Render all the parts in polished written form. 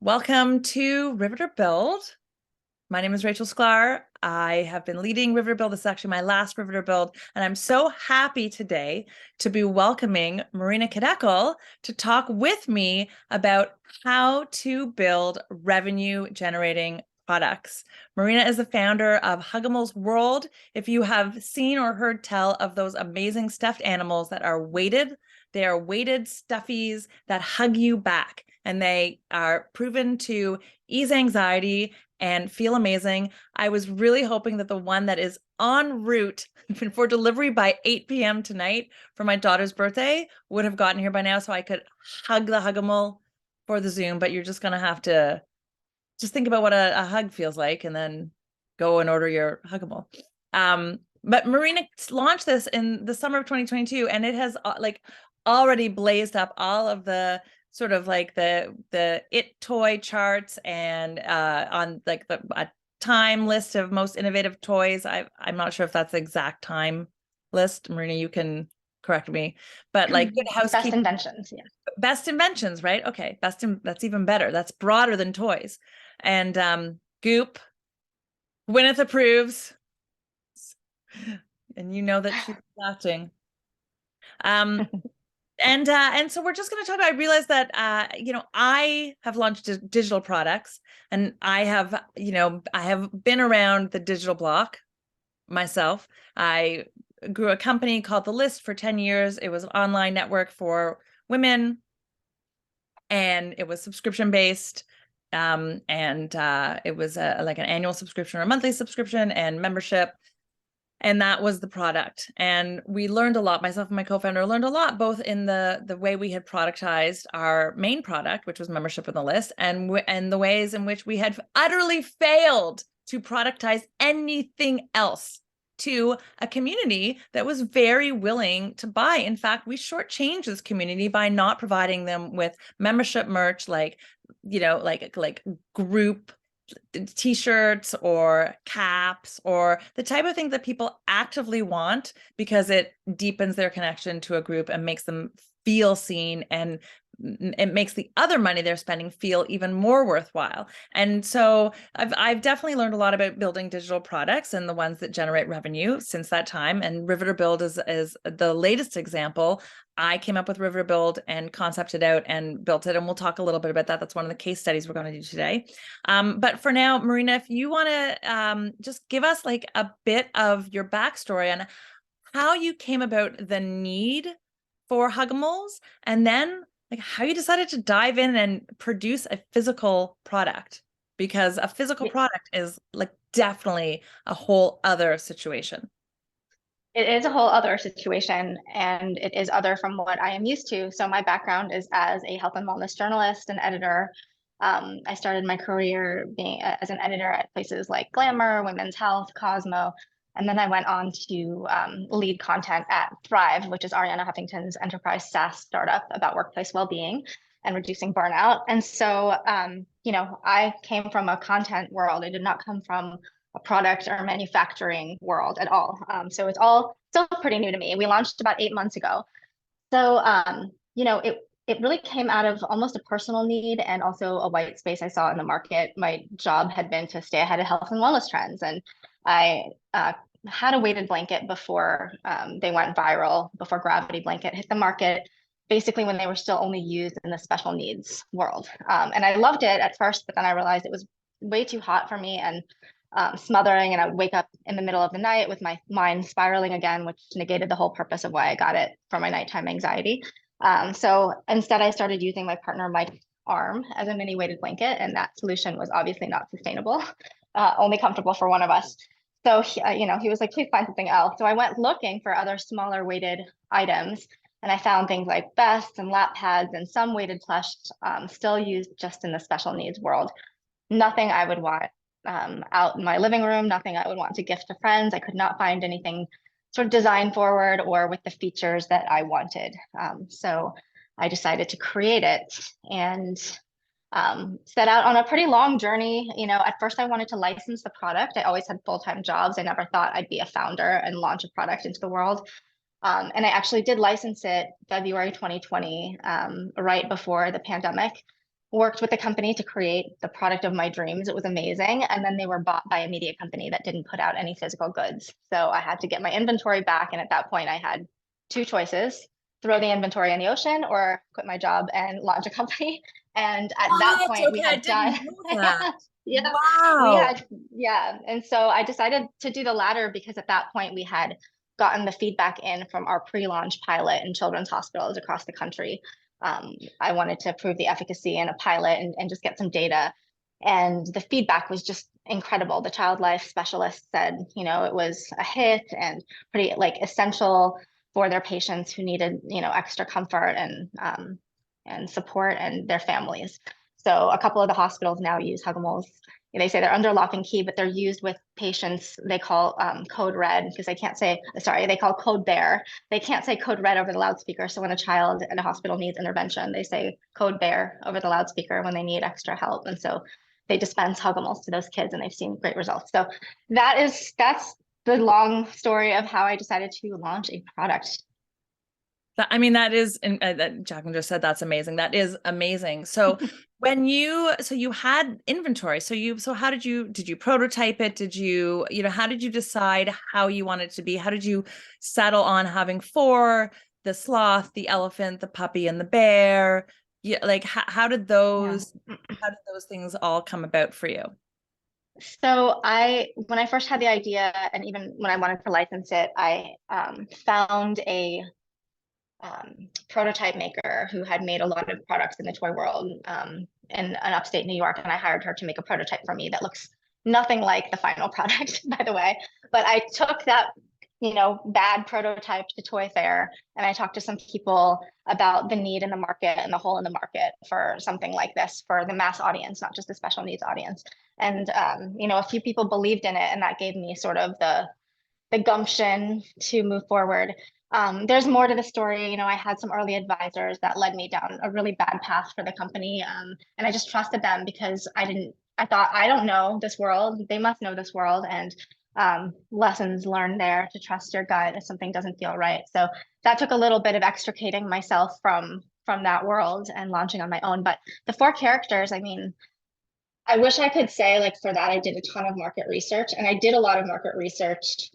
Welcome to Riveter Build. My name is Rachel Sklar. I have been leading Riveter Build. This is actually my last Riveter Build, and I'm so happy today to be welcoming Marina Khidekel to talk with me about how to build revenue-generating products. Marina is the founder of Hugimals World. If you have seen or heard tell of those amazing stuffed animals that are weighted, they are weighted stuffies that hug you back, and they are proven to ease anxiety and feel amazing. I was really hoping that the one that is en route for delivery by 8 p.m. tonight for my daughter's birthday would have gotten here by now so I could hug the Hugimal for the Zoom, but you're just going to have to just think about what a hug feels like and then go and order your Hugimal. But Marina launched this in the summer of 2022, and it has already blazed up all of the sort of like the it toy charts and on like a time list of most innovative toys. I'm not sure if that's the exact time list. Marina, you can correct me, but like Good Housekeeping. Best inventions, yeah. Best inventions, right? Okay, that's even better. That's broader than toys. And Goop, Gwyneth approves, and you know that she's watching. And so we're just going to talk about, I realized that, I have launched digital products, and I have been around the digital block myself. I grew a company called The List for 10 years. It was an online network for women, and it was subscription based. It was like an annual subscription or a monthly subscription and membership. And that was the product. And we learned a lot. Myself and my co-founder learned a lot, both in the way we had productized our main product, which was membership on the list, and the ways in which we had utterly failed to productize anything else to a community that was very willing to buy. In fact, we shortchanged this community by not providing them with membership merch, like group t-shirts or caps or the type of thing that people actively want because it deepens their connection to a group and makes them feel seen, and it makes the other money they're spending feel even more worthwhile. And so I've definitely learned a lot about building digital products and the ones that generate revenue since that time. And Riveter Build is the latest example. I came up with Riveter Build and concepted out and built it, and we'll talk a little bit about that. That's one of the case studies we're going to do today. But for now, Marina, if you want to just give us like a bit of your backstory on how you came about the need for Hugimals, and then like how you decided to dive in and produce a physical product, because a physical product is like definitely a whole other situation. It is a whole other situation, and it is other from what I am used to. So my background is as a health and wellness journalist and editor. I started my career being as an editor at places like Glamour, Women's Health, Cosmo, and then I went on to lead content at Thrive, which is Arianna Huffington's enterprise SaaS startup about workplace well-being and reducing burnout. And so, I came from a content world. I did not come from a product or manufacturing world at all. So it's all still pretty new to me. We launched about 8 months ago. So, it really came out of almost a personal need and also a white space I saw in the market. My job had been to stay ahead of health and wellness trends. And I had a weighted blanket before they went viral, before Gravity Blanket hit the market, basically when they were still only used in the special needs world. And I loved it at first, but then I realized it was way too hot for me and smothering, and I would wake up in the middle of the night with my mind spiraling again, which negated the whole purpose of why I got it, for my nighttime anxiety. So instead, I started using my partner Mike's arm as a mini weighted blanket, and that solution was obviously not sustainable, only comfortable for one of us. So he was like, please find something else. So I went looking for other smaller weighted items, and I found things like vests and lap pads and some weighted plush, still used just in the special needs world. Nothing I would want out in my living room, nothing I would want to gift to friends. I could not find anything sort of design forward or with the features that I wanted. So I decided to create it and set out on a pretty long journey. At first I wanted to license the product. I always had full-time jobs. I never thought I'd be a founder and launch a product into the world. And I actually did license it February 2020, right before the pandemic. worked with the company to create the product of my dreams. It was amazing. And then they were bought by a media company that didn't put out any physical goods. So I had to get my inventory back. And at that point, I had two choices: throw the inventory in the ocean or quit my job and launch a company. And at that What? point, we Okay, I had done, didn't know that. yeah, we Wow. had, yeah. And so I decided to do the latter because at that point, we had gotten the feedback in from our pre-launch pilot in children's hospitals across the country. I wanted to prove the efficacy in a pilot and just get some data. And the feedback was just incredible. The child life specialist said, it was a hit and pretty like essential for their patients who needed, extra comfort and support and their families. So a couple of the hospitals now use Hugimals. They say they're under lock and key, but they're used with patients they call code red because they can't say, sorry, they call code bear. They can't say code red over the loudspeaker. So when a child in a hospital needs intervention, they say code bear over the loudspeaker when they need extra help. And so they dispense Hugimals to those kids and they've seen great results. So that's the long story of how I decided to launch a product. I mean, that is, and that Jacqueline just said, that's amazing. That is amazing. So so you had inventory. So how did you prototype it? How did you decide how you wanted it to be? How did you settle on having four, the sloth, the elephant, the puppy, and the bear? Yeah, like how did Yeah. those things all come about for you? So when I first had the idea, and even when I wanted to license it, I found a prototype maker who had made a lot of products in the toy world in an upstate New York, and I hired her to make a prototype for me that looks nothing like the final product, by the way. But I took that, bad prototype to Toy Fair, and I talked to some people about the need in the market and the hole in the market for something like this for the mass audience, not just the special needs audience. And a few people believed in it, and that gave me sort of the gumption to move forward. There's more to the story. I had some early advisors that led me down a really bad path for the company. And I just trusted them because I thought, I don't know this world. They must know this world. And lessons learned there to trust your gut if something doesn't feel right. So that took a little bit of extricating myself from that world and launching on my own. But the four characters, I mean, I wish I could say like for that, I did a ton of market research, and I did a lot of market research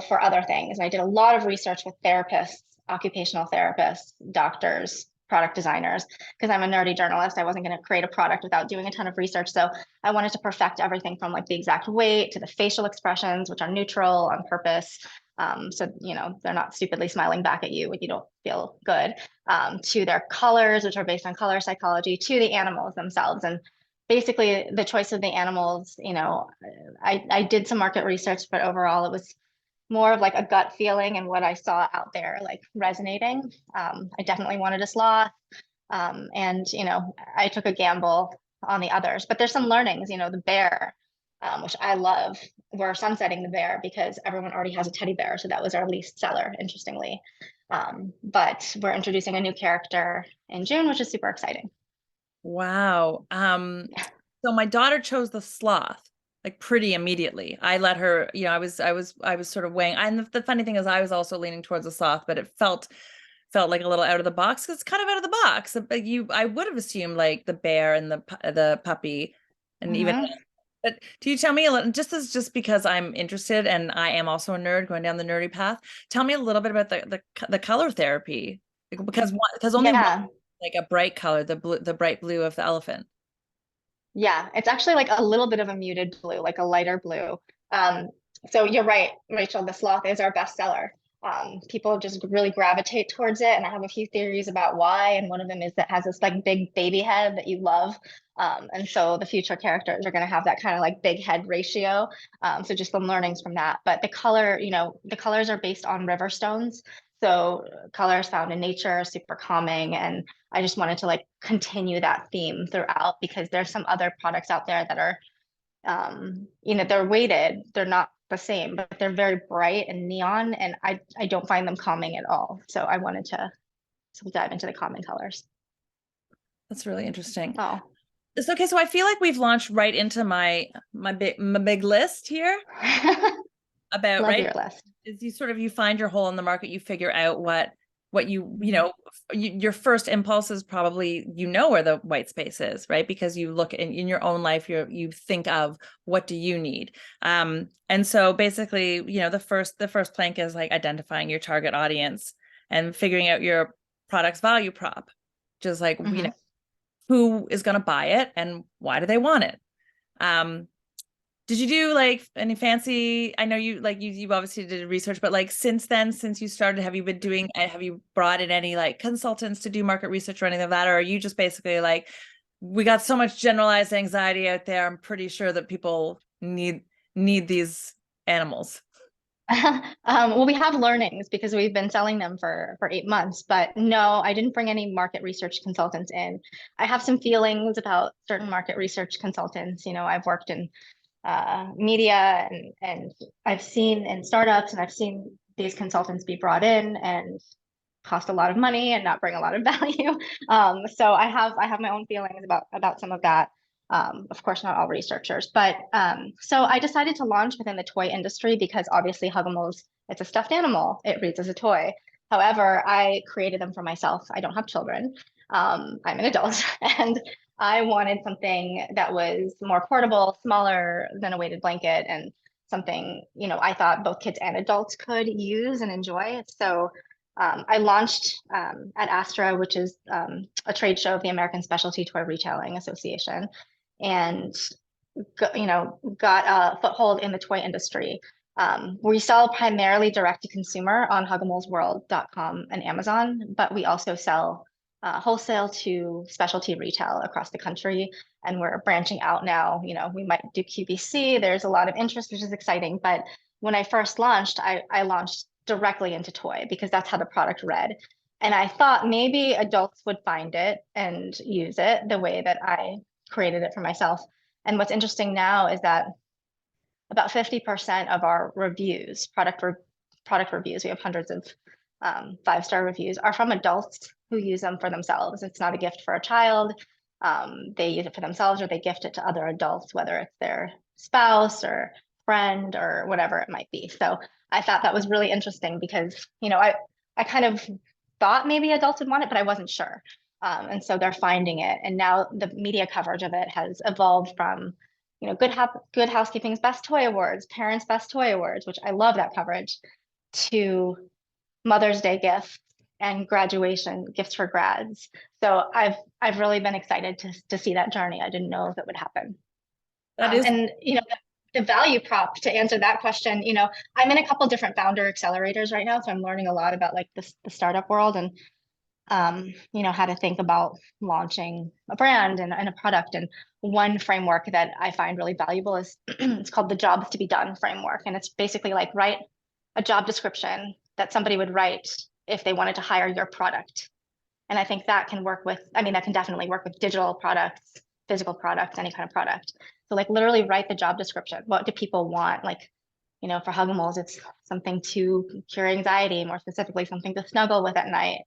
for other things. And I did a lot of research with therapists, occupational therapists, doctors, product designers, because I'm a nerdy journalist. I wasn't going to create a product without doing a ton of research. So I wanted to perfect everything from like the exact weight to the facial expressions, which are neutral on purpose. So, they're not stupidly smiling back at you when you don't feel good, to their colors, which are based on color psychology, to the animals themselves. And basically the choice of the animals, I did some market research, but overall it was more of like a gut feeling and what I saw out there like resonating. I definitely wanted a sloth. And, I took a gamble on the others, but there's some learnings, the bear, which I love. We're sunsetting the bear because everyone already has a teddy bear. So that was our least seller, interestingly. But we're introducing a new character in June, which is super exciting. Wow. So my daughter chose the sloth like pretty immediately. I let her, I was sort of weighing. And the funny thing is I was also leaning towards the sloth, but it felt like a little out of the box because it's kind of out of the box. But I would have assumed like the bear and the puppy and even Mm-hmm. but do you tell me a little, just because I'm interested and I am also a nerd going down the nerdy path, tell me a little bit about the color therapy because only one Yeah. like a bright color, the bright blue of the elephant. Yeah, it's actually like a little bit of a muted blue, like a lighter blue. Um, so you're right, Rachel, the sloth is our bestseller. People just really gravitate towards it, and I have a few theories about why. And one of them is that it has this like big baby head that you love. And so the future characters are going to have that kind of like big head ratio. So just some learnings from that. But the color, the colors are based on river stones. So colors found in nature are super calming, and I just wanted to like continue that theme throughout because there's some other products out there that are, they're weighted, they're not the same, but they're very bright and neon, and I don't find them calming at all. So I wanted to dive into the calming colors. That's really interesting. Oh, It's okay. So I feel like we've launched right into my big list here about love right your list. is you find your hole in the market, you figure out what what you know, your first impulse is probably, where the white space is, right? Because you look in your own life, you think of what do you need. And so basically, the first plank is like identifying your target audience and figuring out your product's value prop, just like, who is going to buy it and why do they want it. Did you do like any fancy, I know you obviously did research, but like since then, since you started, have you brought in any like consultants to do market research or anything of that? Or are you just basically like, we got so much generalized anxiety out there, I'm pretty sure that people need these animals? Well, we have learnings because we've been selling them for 8 months, but no, I didn't bring any market research consultants in. I have some feelings about certain market research consultants. I've worked in media and I've seen in startups and I've seen these consultants be brought in and cost a lot of money and not bring a lot of value. So I have my own feelings about some of that. Of course, not all researchers, but so I decided to launch within the toy industry because obviously Hugimals, it's a stuffed animal. It reads as a toy. However, I created them for myself. I don't have children. I'm an adult, and I wanted something that was more portable, smaller than a weighted blanket, and something I thought both kids and adults could use and enjoy. So I launched at Astra, which is a trade show of the American Specialty Toy Retailing Association, and got a foothold in the toy industry. We sell primarily direct to consumer on Hugimals and Amazon, but we also sell wholesale to specialty retail across the country. And we're branching out now. We might do QVC. There's a lot of interest, which is exciting. But when I first launched, I launched directly into toy because that's how the product read. And I thought maybe adults would find it and use it the way that I created it for myself. And what's interesting now is that about 50% of our reviews, product reviews, we have hundreds of 5-star reviews, are from adults who use them for themselves. It's not a gift for a child. They use it for themselves or they gift it to other adults, whether it's their spouse or friend or whatever it might be. So I thought that was really interesting because, I kind of thought maybe adults would want it, but I wasn't sure. And so they're finding it. And now the media coverage of it has evolved from, Good Housekeeping's Best Toy Awards, Parents' Best Toy Awards, which I love that coverage, to Mother's Day gifts and graduation gifts for grads. So I've really been excited to see that journey. I didn't know if it would happen. That is, And the value prop to answer that question, I'm in a couple different founder accelerators right now, so I'm learning a lot about like the startup world and how to think about launching a brand and a product. And one framework that I find really valuable is it's called the jobs to be done framework. And it's basically like write a job description that somebody would write if they wanted to hire your product. And I think that can that can definitely work with digital products, physical products, any kind of product. So like literally write the job description. What do people want? Like, for Hugimals, it's something to cure anxiety, more specifically, something to snuggle with at night,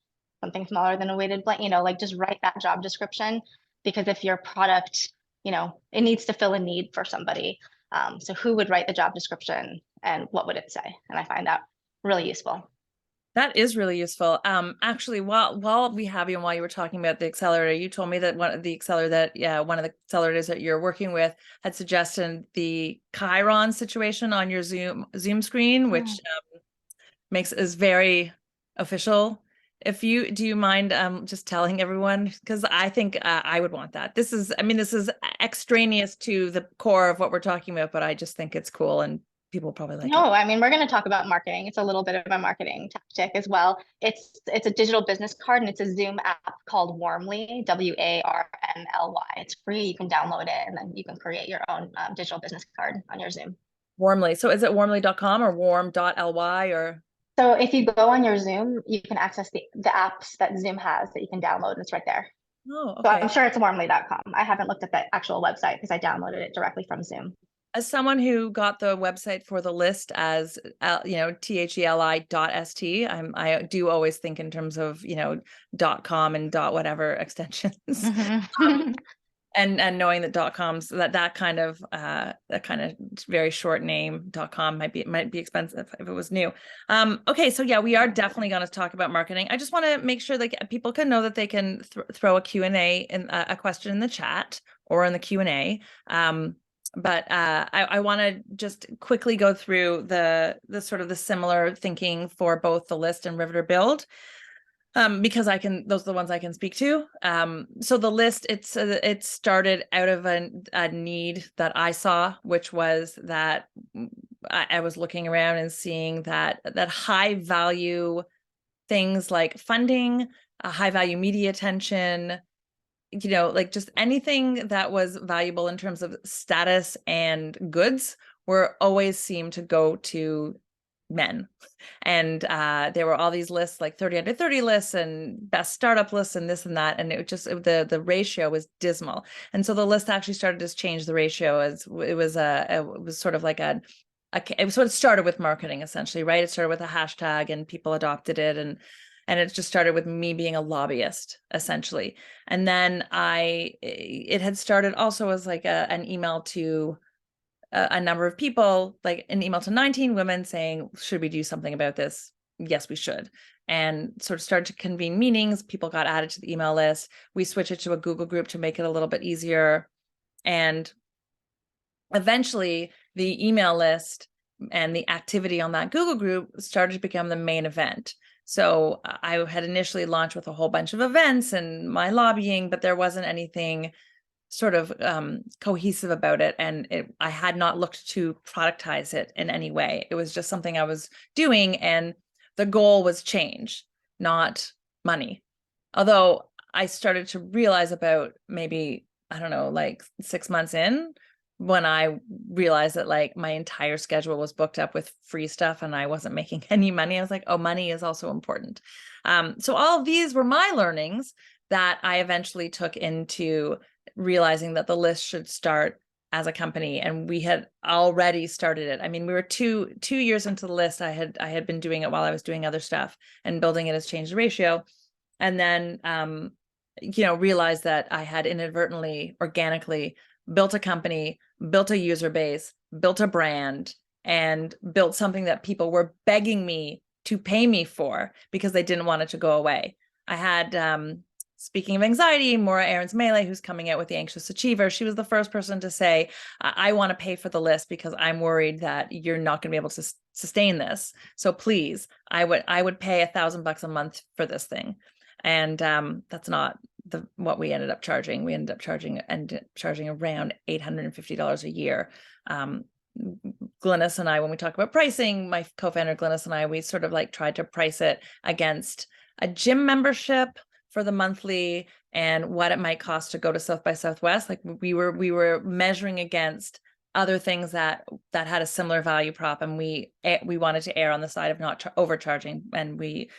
something smaller than a weighted blanket, like just write that job description because if your product, it needs to fill a need for somebody. So who would write the job description and what would it say? And I find that really useful. that is really useful. Actually, while we have you and while you were talking about the accelerator, you told me that one of the accelerators that you're working with had suggested the Chiron situation on your Zoom screen, which is very official. Do you mind just telling everyone? Because I think I would want that. This is extraneous to the core of what we're talking about, but I just think it's cool and people probably like it. No, we're going to talk about marketing. It's a little bit of a marketing tactic as well. It's a digital business card and it's a Zoom app called Warmly, WARMLY. It's free. You can download it and then you can create your own digital business card on your Zoom. Warmly. So is it warmly.com or warm.ly or? So if you go on your Zoom, you can access the apps that Zoom has that you can download and it's right there. Oh, So okay. I'm sure it's warmly.com. I haven't looked at the actual website because I downloaded it directly from Zoom. As someone who got the website for the list as theli.st, I do always think in terms of .com and .whatever extensions. And knowing that .coms, that kind of very short name .com might be expensive if it was new. Okay, so yeah, we are definitely going to talk about marketing. I just want to make sure that people can know that they can throw a Q&A and a question in the chat or in the Q&A. But I want to just quickly go through the sort of the similar thinking for both the list and Riveter Build. Because those are the ones I can speak to. So the list, it started out of a need that I saw, which was that I was looking around and seeing that high value things like funding, high value media attention, like just anything that was valuable in terms of status and goods were always seemed to go to men. And there were all these lists, like 30 under 30 lists and best startup lists and this and that. And the ratio was dismal. And so the list actually started to change the ratio, as it was sort of like it was what it started with marketing, essentially, right? It started with a hashtag and people adopted it. And it just started with me being a lobbyist, essentially. And then it had started also as like an email to a number of people, like an email to 19 women saying, should we do something about this? Yes, we should. And sort of started to convene meetings. People got added to the email list. We switched it to a Google group to make it a little bit easier. And eventually the email list and the activity on that Google group started to become the main event. So I had initially launched with a whole bunch of events and my lobbying, but there wasn't anything sort of cohesive about it. And I had not looked to productize it in any way. It was just something I was doing. And the goal was change, not money. Although I started to realize about maybe, I don't know, like 6 months in, when I realized that like my entire schedule was booked up with free stuff and I wasn't making any money, I was like, oh, money is also important. So all of these were my learnings that I eventually took into realizing that the list should start as a company. And we had already started it. I mean, we were two years into the list. I had been doing it while I was doing other stuff, and building it has changed the ratio. And then, realized that I had inadvertently, organically built a company, built a user base, built a brand, and built something that people were begging me to pay me for because they didn't want it to go away. I had, speaking of anxiety, Maura Aarons-Melee, who's coming out with The Anxious Achiever, she was the first person to say, I want to pay for the list because I'm worried that you're not going to be able to sustain this. So please, I would pay $1,000 a month for this thing. And that's not what we ended up charging. We ended up charging around $850 a year. Glynis and I, when we talk about pricing, my co-founder Glynis and I, we sort of like tried to price it against a gym membership for the monthly and what it might cost to go to South by Southwest. Like we were measuring against other things that had a similar value prop, and we wanted to err on the side of not overcharging. And we,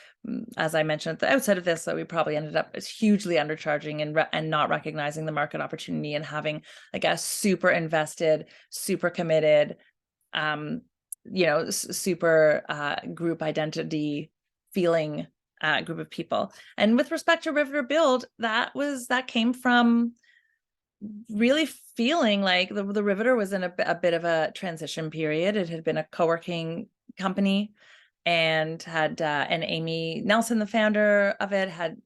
as I mentioned at the outset of this, that we probably ended up as hugely undercharging and not recognizing the market opportunity, and having like a super invested, super committed, super group identity feeling group of people. And with respect to Riveter Build, that came from really feeling like the Riveter was in a bit of a transition period. It had been a co-working company, and and Amy Nelson, the founder of it, had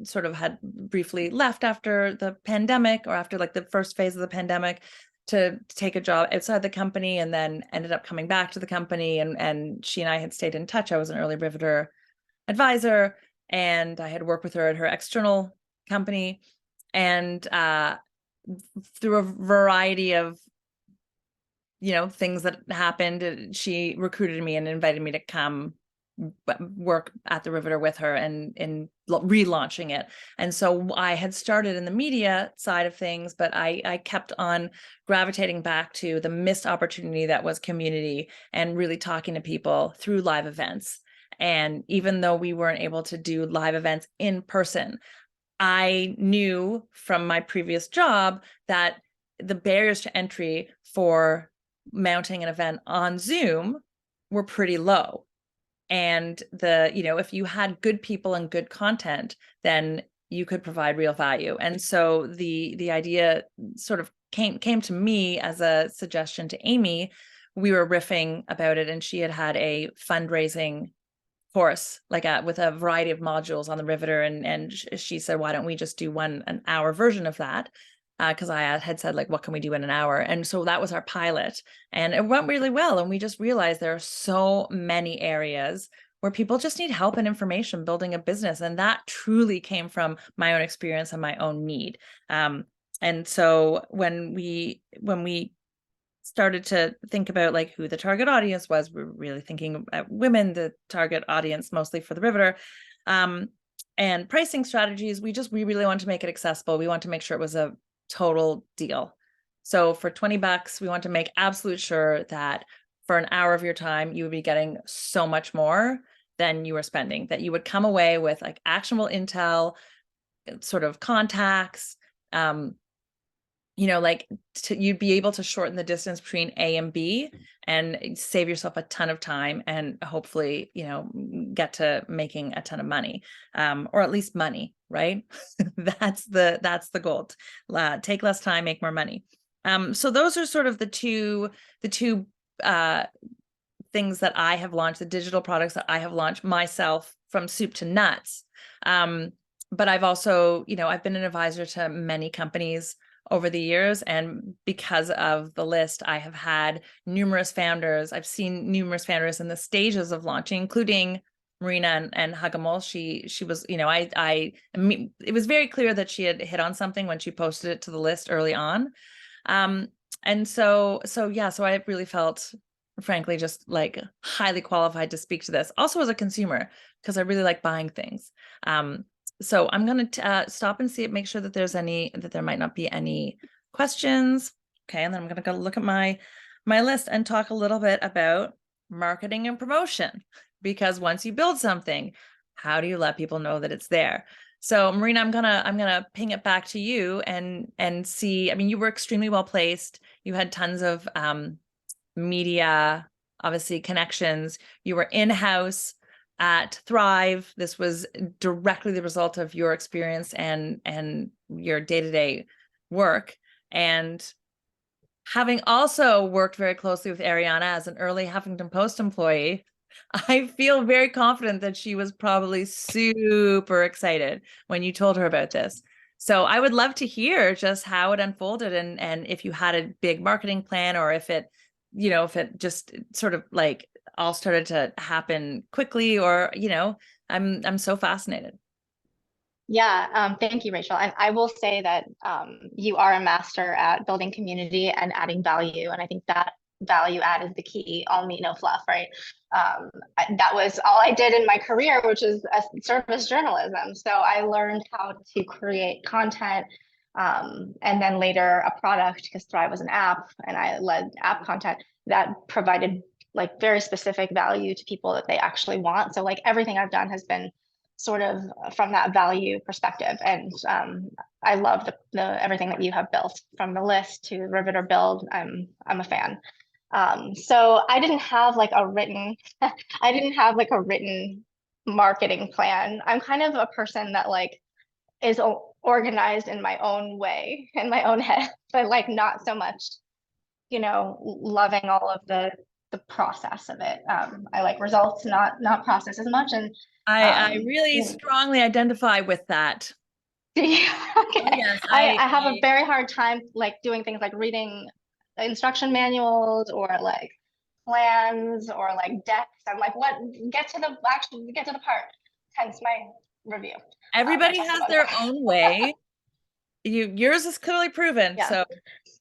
briefly left after the pandemic, or after like the first phase of the pandemic, to take a job outside the company, and then ended up coming back to the company. And she and I had stayed in touch. I was an early Riveter advisor, and I had worked with her at her external company. And through a variety of things that happened, she recruited me and invited me to come work at the Riveter with her and in relaunching it. And so I had started in the media side of things, but I kept on gravitating back to the missed opportunity that was community, and really talking to people through live events. And even though we weren't able to do live events in person, I knew from my previous job that the barriers to entry for mounting an event on Zoom were pretty low. And if you had good people and good content, then you could provide real value. And so the idea sort of came to me as a suggestion to Amy. We were riffing about it, and she had a fundraising course, like with a variety of modules on the Riveter, and she said, why don't we just do an hour version of that? Because I had said, like, what can we do in an hour? And so that was our pilot, and it went really well. And we just realized there are so many areas where people just need help and information building a business. And that truly came from my own experience and my own need. And so when we started to think about like who the target audience was, we're really thinking about women, the target audience mostly for the Riveter, and pricing strategies. We really want to make it accessible. We want to make sure it was a total deal. So for $20, we want to make absolute sure that for an hour of your time, you would be getting so much more than you were spending, that you would come away with like actionable intel, sort of contacts, like you'd be able to shorten the distance between A and B and save yourself a ton of time, and hopefully, get to making a ton of money, or at least money, right? That's the goal. Take less time, make more money. So those are sort of the two things that I have launched, the digital products that I have launched myself from soup to nuts. But I've also, I've been an advisor to many companies over the years. And because of the list, I have had numerous founders. I've seen numerous founders in the stages of launching, including Marina and Hugimals. She was, it was very clear that she had hit on something when she posted it to the list early on. And so I really felt, frankly, just like highly qualified to speak to this. Also as a consumer, because I really like buying things. So I'm going to stop and see, make sure that there might not be any questions. Okay. And then I'm going to go look at my list and talk a little bit about marketing and promotion, because once you build something, how do you let people know that it's there? So Marina, I'm gonna ping it back to you and see. I mean, you were extremely well placed. You had tons of media, obviously connections. You were in-house at Thrive. This was directly the result of your experience and your day-to-day work. And having also worked very closely with Ariana as an early Huffington Post employee, I feel very confident that she was probably super excited when you told her about this. So I would love to hear just how it unfolded, and if you had a big marketing plan, or if it just sort of like all started to happen quickly, or, I'm so fascinated. Yeah, thank you, Rachel. I will say that you are a master at building community and adding value. And I think that value add is the key, all meat, no fluff, right? That was all I did in my career, which is service journalism. So I learned how to create content, and then later a product, because Thrive was an app and I led app content that provided like very specific value to people that they actually want. So like everything I've done has been sort of from that value perspective. And I love the everything that you have built, from the list to Riveter build. I'm a fan. So I didn't have like a written, I didn't have like a written marketing plan. I'm kind of a person that like is organized in my own way, in my own head, but like not so much, loving all of the process of it. I like results, not process as much. And I really strongly identify with that. yeah, Oh, okay. yes, I have a very hard time like doing things like reading instruction manuals or like plans or like decks. I'm like, what? Get to the part. Hence my review. Everybody has their own way. Yours is clearly proven. Yeah. So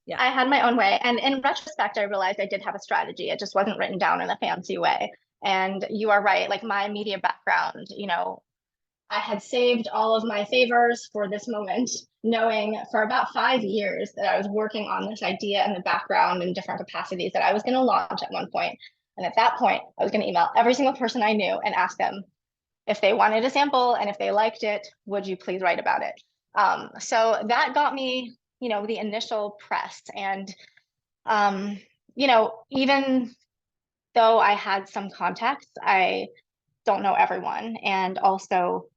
yeah. I had my own way. And in retrospect, I realized I did have a strategy. It just wasn't written down in a fancy way. And you are right. Like my media background, I had saved all of my favors for this moment, knowing for about 5 years that I was working on this idea in the background in different capacities that I was going to launch at one point. And at that point, I was going to email every single person I knew and ask them if they wanted a sample, and if they liked it, would you please write about it? So that got me, the initial press. And, even though I had some contacts, I don't know everyone. And also,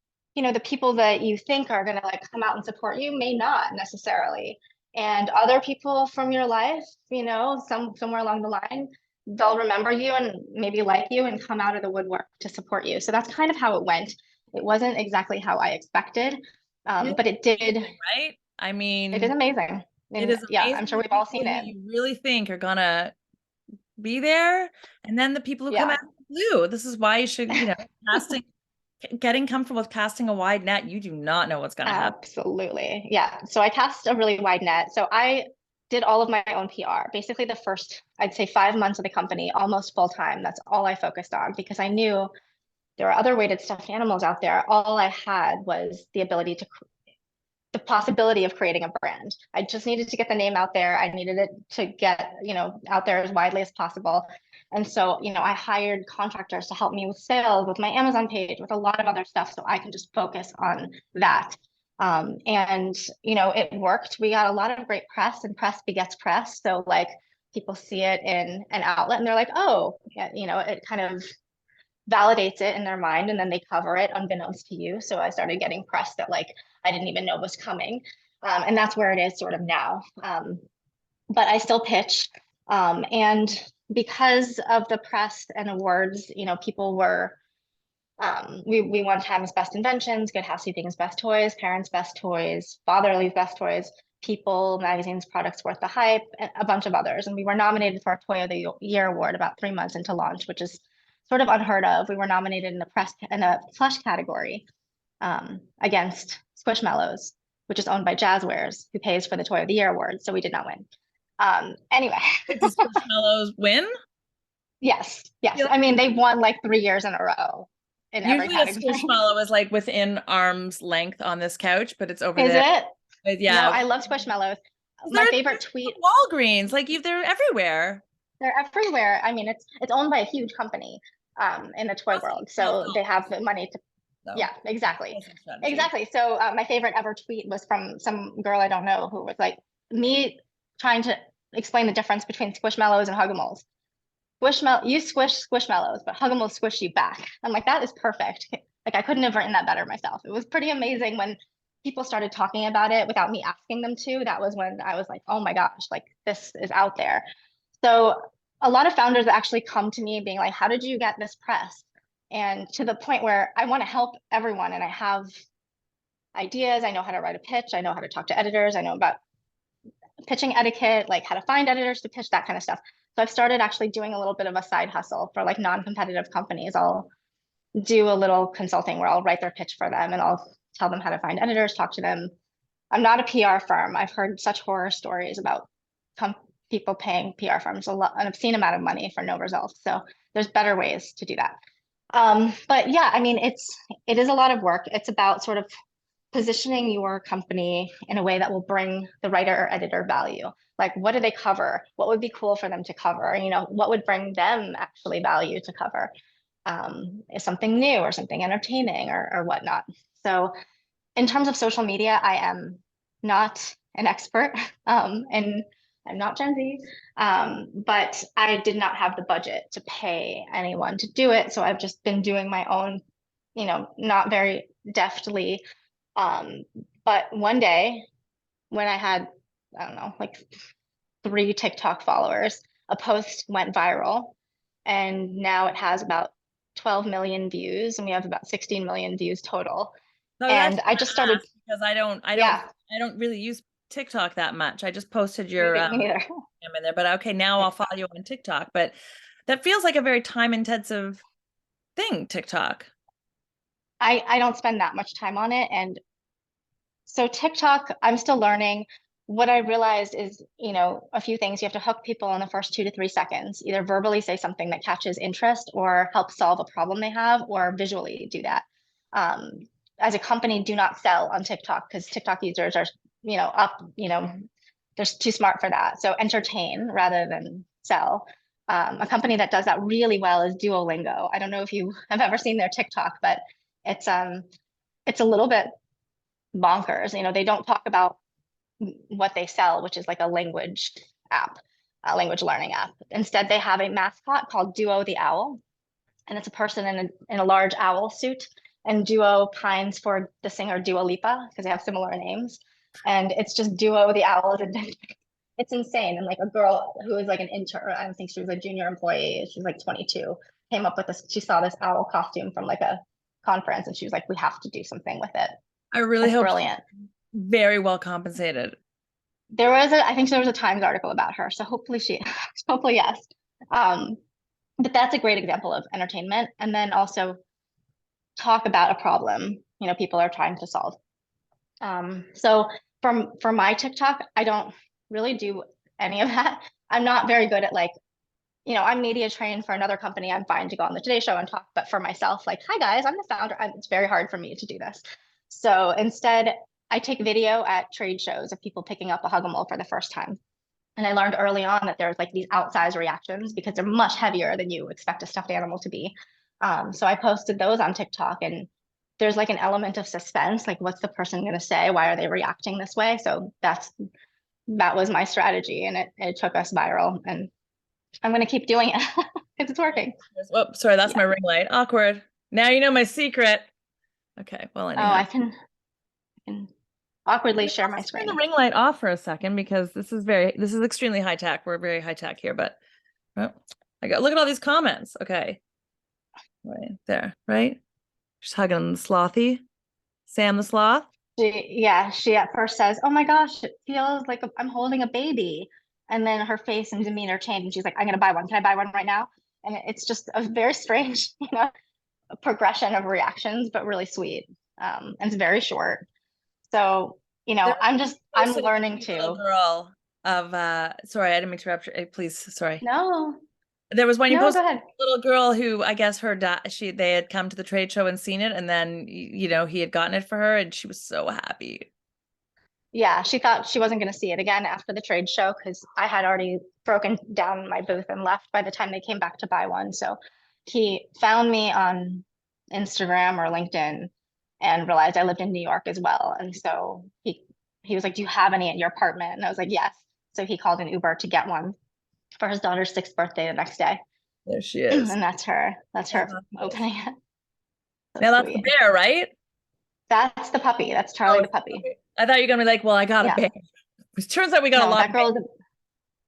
the people that you think are going to like come out and support you may not necessarily. And other people from your life, somewhere along the line, they'll remember you and maybe like you and come out of the woodwork to support you. So that's kind of how it went. It wasn't exactly how I expected, It's but it did. amazing, right? I It is mean, amazing. it And is yeah, I'm sure amazing. we've all People seen who it. you really think are gonna be there, and then the people who come Yeah, out of the blue. This is why you should, casting, getting comfortable with casting a wide net. You do not know what's gonna happen. absolutely. Yeah. So I cast a really wide net. So I did all of my own PR. Basically, the first, I'd say 5 months of the company, almost full time. That's all I focused on because I knew there are other weighted stuffed animals out there. All I had was the possibility of creating a brand. I just needed to get the name out there. I needed it to get, out there as widely as possible. And so, I hired contractors to help me with sales, with my Amazon page, with a lot of other stuff so I can just focus on that. And, it worked. We got a lot of great press, and press begets press. So like people see it in an outlet and they're like, oh, yeah, it kind of validates it in their mind, and then they cover it unbeknownst to you. So I started getting press that like I didn't even know was coming. And that's where it is sort of now. But I still pitch. And because of the press and awards, people were, we won Time's Best Inventions, Good Housekeeping's Best Toys, Parents' Best Toys, Fatherly's Best Toys, People Magazine's Products Worth the Hype, and a bunch of others. And we were nominated for our Toy of the Year award about 3 months into launch, which is sort of unheard of. We were nominated in the plush category, against Squishmallows, which is owned by Jazzwares, who pays for the Toy of the Year award. So we did not win. Anyway, Wait, does Squishmallows win? yes, yes. Feel I like mean, they've won like 3 years in a row in every usually a category. Squishmallow is like within arm's length on this couch, but it's over Is there. it? But No, yeah, I love Squishmallows. My they're favorite tweet, Walgreens. Like they're everywhere. they're everywhere. I mean, it's owned by a huge company in the toy Plus, world. sell So they have the money to, so yeah, exactly. business strategy. Exactly. So my favorite ever tweet was from some girl I don't know who was like, me trying to explain the difference between Squishmallows and Hugimals. You squish Squishmallows, but Hugimals squish you back. I'm like, that is perfect. Like I couldn't have written that better myself. It was pretty amazing when people started talking about it without me asking them to. That was when I was like, oh my gosh, like this is out there. So a lot of founders actually come to me being like, how did you get this press? And to the point where I want to help everyone and I have ideas. I know how to write a pitch. I know how to talk to editors. I know about pitching etiquette, like how to find editors to pitch, that kind of stuff. So I've started actually doing a little bit of a side hustle for like non-competitive companies. I'll do a little consulting where I'll write their pitch for them and I'll tell them how to find editors, talk to them. I'm not a PR firm. I've heard such horror stories about people paying PR firms an obscene amount of money for no results. So there's better ways to do that. But yeah, I mean, it is a lot of work. It's about sort of positioning your company in a way that will bring the writer or editor value. Like, what do they cover? What would be cool for them to cover? What would bring them actually value to cover? Is something new or something entertaining or whatnot. So in terms of social media, I am not an expert, and I'm not Gen Z, but I did not have the budget to pay anyone to do it. So I've just been doing my own, not very deftly. Um, but one day when I had, I don't know, like 3 TikTok followers, a post went viral and now it has about 12 million views and we have about 16 million views total. So I was And actually I going just to started, ask because yeah, I don't really use TikTok that much. I just posted your me neither. name in there, but okay, now I'll follow you on TikTok. But that feels like a very time intensive thing, TikTok. I don't spend that much time on it. And so TikTok, I'm still learning. What I realized is, a few things. You have to hook people in the first 2 to 3 seconds, either verbally say something that catches interest or help solve a problem they have, or visually do that. As a company, do not sell on TikTok because TikTok users are, they're too smart for that. So entertain rather than sell. A company that does that really well is Duolingo. I don't know if you have ever seen their TikTok, but it's um it's a little bit bonkers. They don't talk about what they sell, which is like a language app, a language learning app. Instead, they have a mascot called Duo the Owl, and it's a person in a large owl suit. and Duo pines for the singer Dua Lipa because they have similar names. And it's just Duo the owl is identical. It's insane. And like a girl who is like an intern, I don't think she was a junior employee, she was like 22, came up with this. She saw this owl costume from like a conference and she was like, we have to do something with it. I really That's hope brilliant. very well compensated. I think there was a Times article about her. So hopefully hopefully yes. Um, but that's a great example of entertainment. And then also talk about a problem, people are trying to solve. So for my TikTok, I don't really do any of that. I'm not very good at like, I'm media trained for another company. I'm fine to go on the Today Show and talk, but for myself, like, hi guys, I'm the founder. It's very hard for me to do this. So instead, I take video at trade shows of people picking up a Huggimal for the first time. And I learned early on that there's like these outsized reactions because they're much heavier than you expect a stuffed animal to be. So I posted those on TikTok and there's like an element of suspense, like what's the person going to say? Why are they reacting this way? So that was my strategy and it took us viral and I'm going to keep doing it because it's working. Oh, sorry, that's Yeah. my ring light. Awkward. Now you know my secret. Okay, well, Oh, anyhow. I can awkwardly share my Let's turn screen. the ring light off for a second because this is extremely high tech. We're very high tech here, but oh, look at all these comments. Okay. Right there, right? Just hugging Slothy. Sam the Sloth. She at first says, "Oh my gosh, it feels like I'm holding a baby." And then her face and demeanor change and she's like, "I'm gonna buy one. Can I buy one right now?" And it's just a very strange, progression of reactions, but really sweet. And it's very short. So, There I'm was a learning little to. girl of sorry, I didn't mean to interrupt you. Please, sorry. No, There was one you no, go posted ahead. a little girl who I guess her dad they had come to the trade show and seen it and then he had gotten it for her and she was so happy. Yeah, she thought she wasn't going to see it again after the trade show because I had already broken down my booth and left by the time they came back to buy one. So he found me on Instagram or LinkedIn and realized I lived in New York as well. And so he was like, "Do you have any at your apartment?" And I was like, "Yes." So he called an Uber to get one for his daughter's 6th birthday the next day. There she And is. that's her opening it. So Now that's the sweet. bear, right? That's the puppy. That's Oh, Charlie the it's puppy. okay. I thought you were gonna be like, well, I got a Yeah. bear. It turns out we got a No, lot that of bears. girl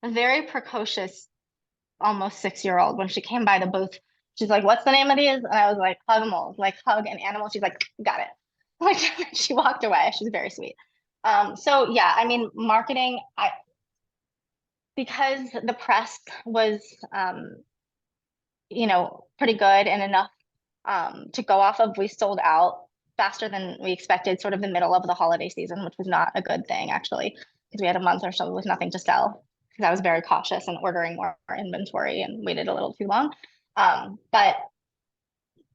is a very precocious almost 6-year-old. When she came by the booth, she's like, "What's the name of these?" And I was like, "Hugimals," like hug an animal. She's like, "Got it." Like she walked away. She's very sweet. So yeah, I mean, marketing, because the press was, pretty good and enough to go off of. We sold out faster than we expected, sort of the middle of the holiday season, which was not a good thing actually, because we had a month or so with nothing to sell. Because I was very cautious in ordering more inventory and waited a little too long. But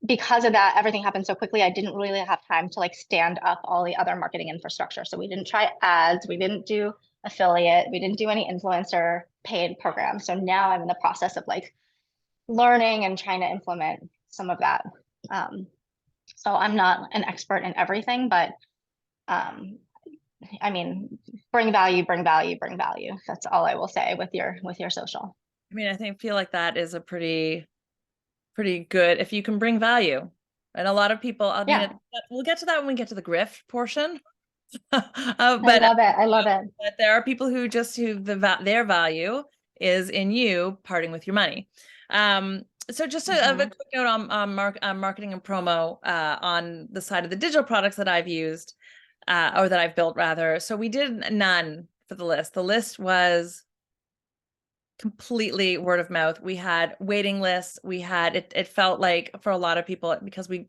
because of that, everything happened so quickly. I didn't really have time to like stand up all the other marketing infrastructure. So we didn't try ads, we didn't do affiliate, we didn't do any influencer paid programs. So now I'm in the process of like learning and trying to implement some of that. Um, so I'm not an expert in everything, but um, I mean, bring value, bring value, bring value. That's all I will say with your social. I mean, feel like that is a pretty good if you can bring value. And a lot of people, I mean, Yeah, we'll get to that when we get to the grift portion. I But love it. I love it. but there are people who their value is in you parting with your money. So just a Mhm. quick note on marketing and promo on the side of the digital products that I've used or that I've built rather. So we did none for the list. The list was completely word of mouth. We had waiting lists. We had it felt like for a lot of people because we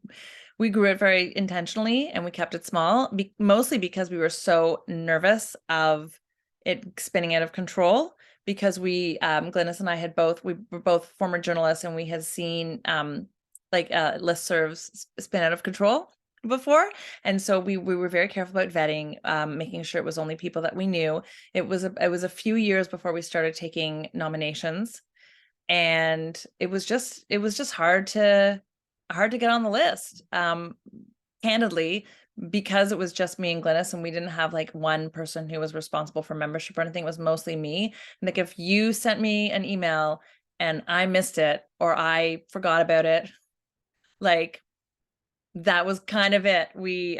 grew it very intentionally and we kept it small, mostly because we were so nervous of it spinning out of control because Glynis and I we were both former journalists and we had seen listservs spin out of control before. And so we were very careful about vetting, making sure it was only people that we knew. It was a few years before we started taking nominations. And it was just hard to get on the list. Candidly, because it was just me and Glynis and we didn't have like one person who was responsible for membership or anything, it was mostly me. And like if you sent me an email and I missed it or I forgot about it, like that was kind of it. We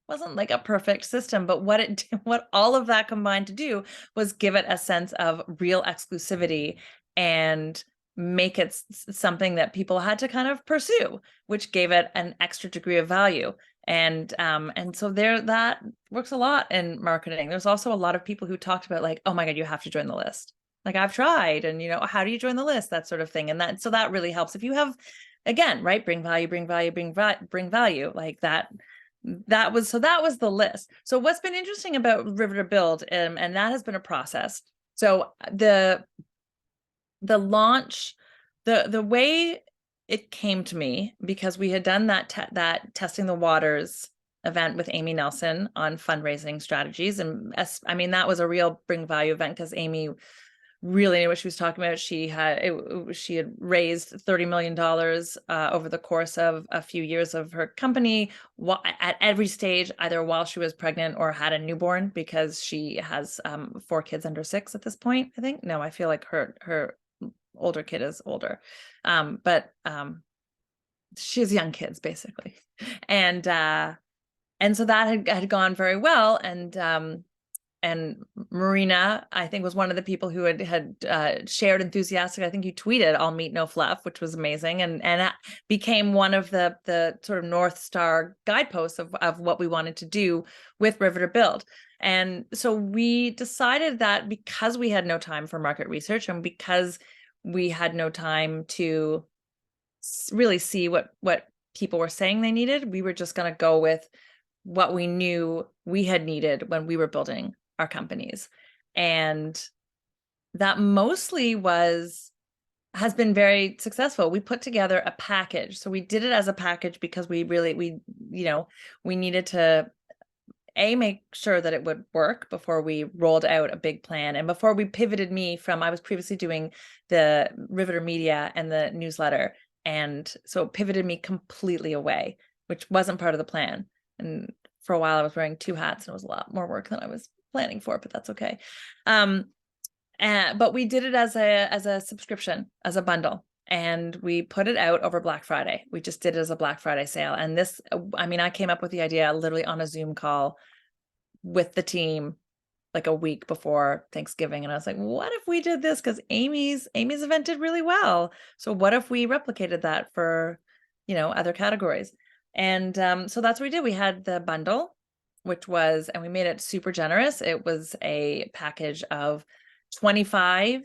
wasn't like a perfect system, but what all of that combined to do was give it a sense of real exclusivity and make it something that people had to kind of pursue, which gave it an extra degree of value. And so that works a lot in marketing. There's also a lot of people who talked about like, oh my God, you have to join the list. Like I've tried, and how do you join the list? That sort of thing. And that really helps if you have, again, right, bring value, bring value like that. That was the list. So what's been interesting about River to Build, and that has been a process. So the launch, the way it came to me, because we had done that testing the waters event with Amy Nelson on fundraising strategies, and I mean that was a real bring value event because Amy really knew what she was talking about. She had raised $30 million over the course of a few years of her company, at every stage, either while she was pregnant or had a newborn, because she has 4 kids under 6 at this point, I think. No, I feel like her older kid is older, but she has young kids basically, and so that had gone very well, and Marina, I think, was one of the people who had shared enthusiastic. I think you tweeted "All meat, no fluff," which was amazing, and became one of the sort of North Star guideposts of what we wanted to do with River to Build. And so we decided that because we had no time for market research, and because we had no time to really see what people were saying they needed, we were just going to go with what we knew we had needed when we were building our companies. And that mostly has been very successful. We put together a package. So we did it as a package because we needed to make sure that it would work before we rolled out a big plan. And before we pivoted I was previously doing the Riveter Media and the newsletter. And so it pivoted me completely away, which wasn't part of the plan. And for a while I was wearing 2 hats, and it was a lot more work than I was planning for, but that's okay. But we did it as a subscription, as a bundle, and we put it out over Black Friday. We just did it as a Black Friday sale. And this, I mean, I came up with the idea literally on a Zoom call with the team like a week before Thanksgiving. And I was like, what if we did this? Because Amy's event did really well. So what if we replicated that for, other categories? And so that's what we did. We had the bundle, and we made it super generous. It was a package of 25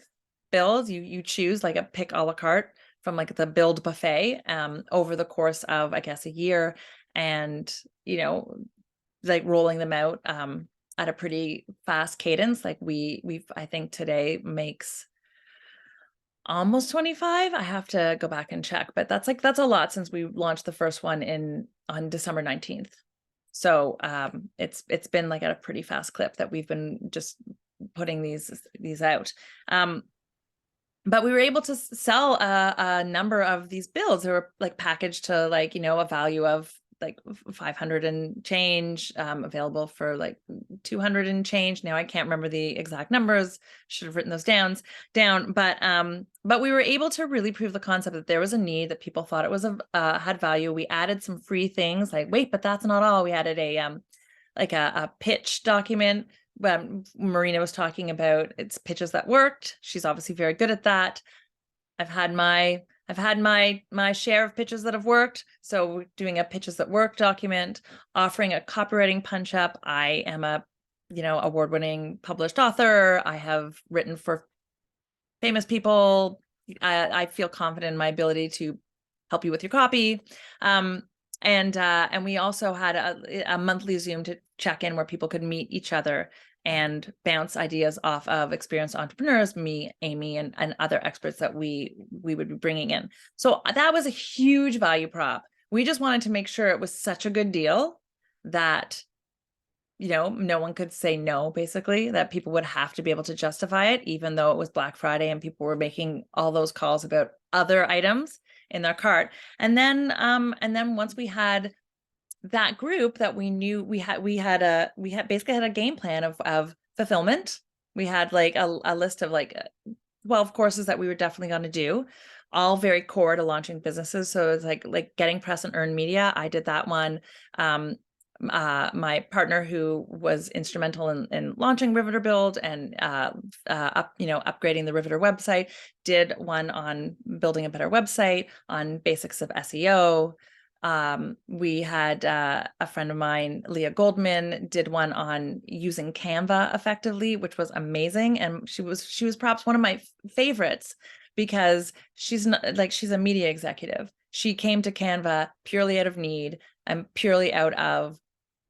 builds. You choose like a pick a la carte from like the build buffet over the course of, I guess, a year, and like rolling them out at a pretty fast cadence. Like we've I think today makes almost 25. I have to go back and check, but that's a lot since we launched the first one on December 19th. So it's been like at a pretty fast clip that we've been just putting these out. But we were able to sell a number of these builds. They were like packaged to like, a value of like 500 and change, available for like 200 and change. Now I can't remember the exact numbers. Should have written those down. But we were able to really prove the concept that there was a need, that people thought it was had value. We added some free things like, wait, but that's not all. We added a pitch document. Marina was talking about its pitches that worked. She's obviously very good at that. I've had my share of pitches that have worked. So we're doing a pitches that work document, offering a copywriting punch up. I am a, award-winning published author. I have written for famous people. I feel confident in my ability to help you with your copy. And we also had a monthly Zoom to check in where people could meet each other and bounce ideas off of experienced entrepreneurs, me, Amy, and other experts that we would be bringing in. So that was a huge value prop. We just wanted to make sure it was such a good deal that, no one could say no, basically, that people would have to be able to justify it, even though it was Black Friday and people were making all those calls about other items in their cart. And then once we had that group that we knew, we basically had a game plan of fulfillment. We had like a list of like 12 courses that we were definitely going to do, all very core to launching businesses. So it's like getting press and earned media. I did that one. My partner, who was instrumental in launching Riveter Build and upgrading the Riveter website, did one on building a better website, on basics of SEO. We had a friend of mine, Leah Goldman, did one on using Canva effectively, which was amazing. And she was perhaps one of my favorites because she's not like, she's a media executive. She came to Canva purely out of need and purely out of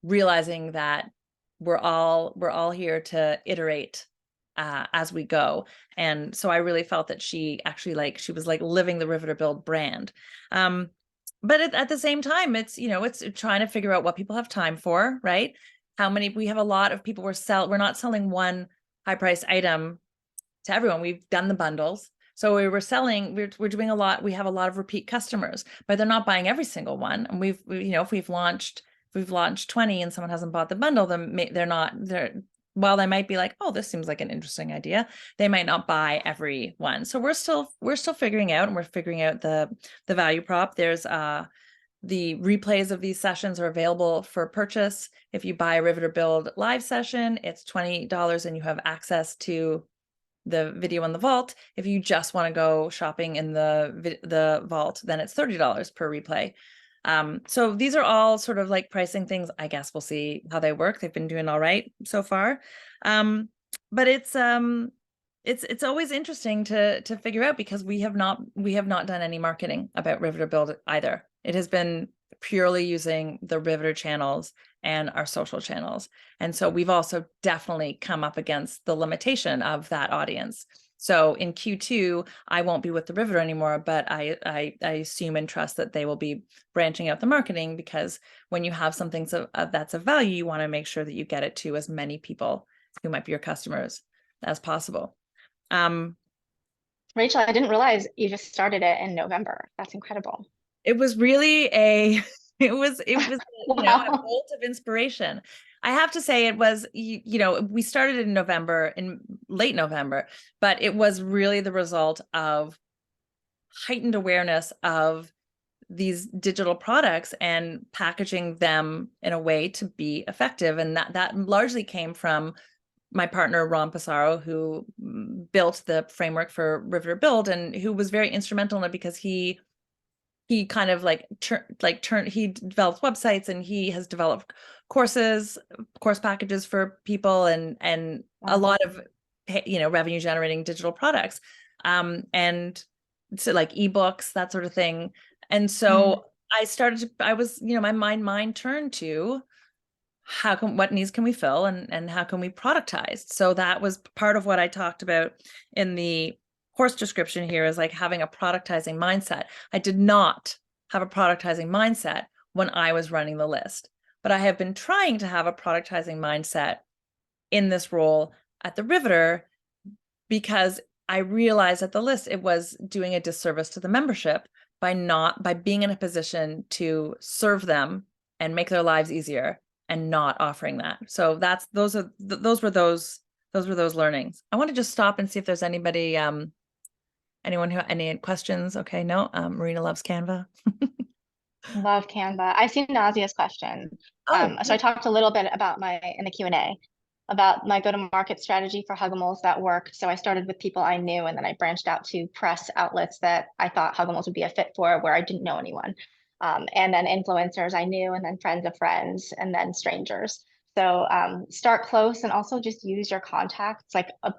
realizing that we're all here to iterate as we go. And so I really felt that she actually she was like living the Riveter Build brand. But at the same time, it's, it's trying to figure out what people have time for, right? We have a lot of people we're not selling one high priced item to everyone. We've done the bundles. So we're doing a lot. We have a lot of repeat customers, but they're not buying every single one. And if we've launched 20 and someone hasn't bought the bundle, then while they might be like, oh, this seems like an interesting idea, they might not buy every one. So we're still figuring out, and we're figuring out the value prop. There's the replays of these sessions are available for purchase. If you buy a Riveter Build live session, it's $20 and you have access to the video in the vault. If you just want to go shopping in the vault, then it's $30 per replay. So these are all sort of like pricing things. I guess we'll see how they work. They've been doing all right so far. But it's always interesting to figure out, because we have not done any marketing about Riveter Build either. It has been purely using the Riveter channels and our social channels. And so we've also definitely come up against the limitation of that audience. So in Q2, I won't be with the Riveter anymore, but I assume and trust that they will be branching out the marketing, because when you have something that's of value, you want to make sure that you get it to as many people who might be your customers as possible. Rachel, I didn't realize you just started it in November. That's incredible. It was really it was a Wow. bolt of inspiration. I have to say, it was, we started in late November, but it was really the result of heightened awareness of these digital products and packaging them in a way to be effective. And that largely came from my partner, Ron Passaro, who built the framework for Riveter Build, and who was very instrumental in it, because he kind of he develops websites, and he has developed course packages for people, and a lot of revenue generating digital products, and so like ebooks, that sort of thing. And so my mind turned to what needs can we fill, and how can we productize? So that was part of what I talked about in the course description here, is like having a productizing mindset. I did not have a productizing mindset when I was running the list, but I have been trying to have a productizing mindset in this role at the Riveter, because I realized at the list it was doing a disservice to the membership by being in a position to serve them and make their lives easier, and not offering that. So those were those learnings. I want to just stop and see if there's anybody, anyone who any questions. Okay, no. Marina loves Canva. Love Canva. I see Nazia's question. So I talked a little bit about in the Q&A about my go-to-market strategy for Hugimals that worked. So I started with people I knew, and then I branched out to press outlets that I thought Hugimals would be a fit for, where I didn't know anyone. And then influencers I knew, and then friends of friends, and then strangers. So start close, and also just use your contacts. Like a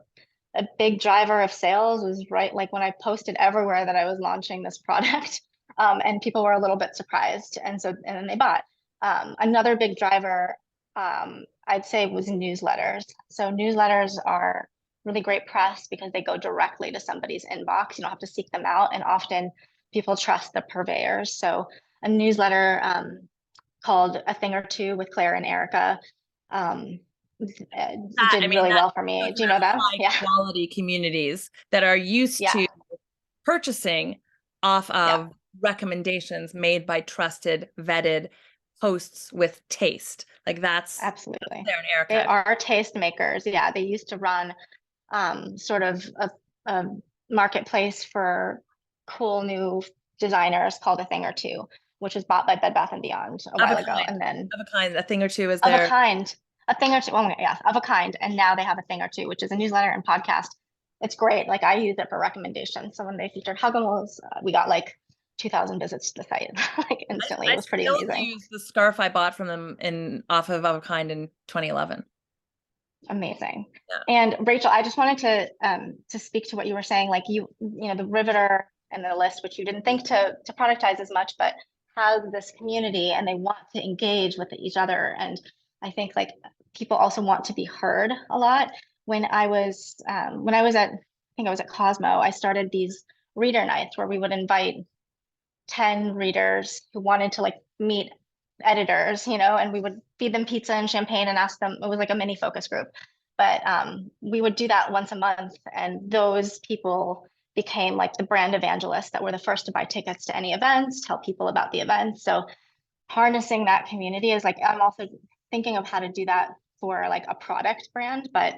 big driver of sales was like when I posted everywhere that I was launching this product. And people were a little bit surprised, and then they bought. Another big driver, I'd say, was newsletters. So newsletters are really great press because they go directly to somebody's inbox. You don't have to seek them out, and often people trust the purveyors. So a newsletter called A Thing or Two with Claire and Erica did really well for me. Do you know that? High quality communities that are used to purchasing off of recommendations made by trusted, vetted hosts with taste. Like that's absolutely. Claire and Erica. They are tastemakers. Yeah, they used to run sort of a marketplace for cool new designers called A Thing or Two, which was bought by Bed Bath and Beyond a Of a while ago. kind, And then of a kind, a thing or two is Of a there. Kind, A Thing or Two, oh my, yeah, Of a Kind. And now they have A Thing or Two, which is a newsletter and podcast. It's great. Like I use it for recommendations. So when they featured Hugimals, we got like 2,000 visits to the site like instantly. It I was pretty still amazing. use the scarf I bought from them in off of a kind in 2011. Amazing. Yeah. And Rachel, I just wanted to speak to what you were saying, like you know, the Riveter and the list, which you didn't think to productize as much, but has this community and they want to engage with each other. And I think like people also want to be heard a lot. When I was at, I think I was at Cosmo, I started these reader nights where we would invite 10 readers who wanted to like meet editors, you know, and we would feed them pizza and champagne and ask them, it was like a mini focus group. But we would do that once a month. And those people became like the brand evangelists that were the first to buy tickets to any events, tell people about the events. So harnessing that community is like, I'm also thinking of how to do that for like a product brand. But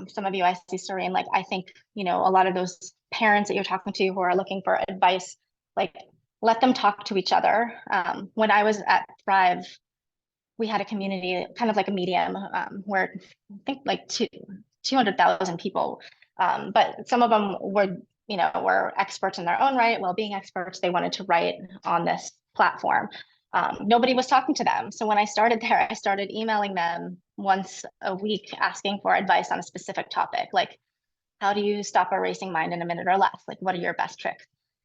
some of you I see, Serene, like I think, you know, a lot of those parents that you're talking to who are looking for advice, like let them talk to each other. When I was at Thrive, we had a community, kind of like a medium, where I think like 200,000 people. But some of them were, you know, were experts in their own right, well-being experts. They wanted to write on this platform. Nobody was talking to them. So when I started there, I started emailing them once a week, asking for advice on a specific topic, like how do you stop a racing mind in a minute or less? Like, what are your best tricks?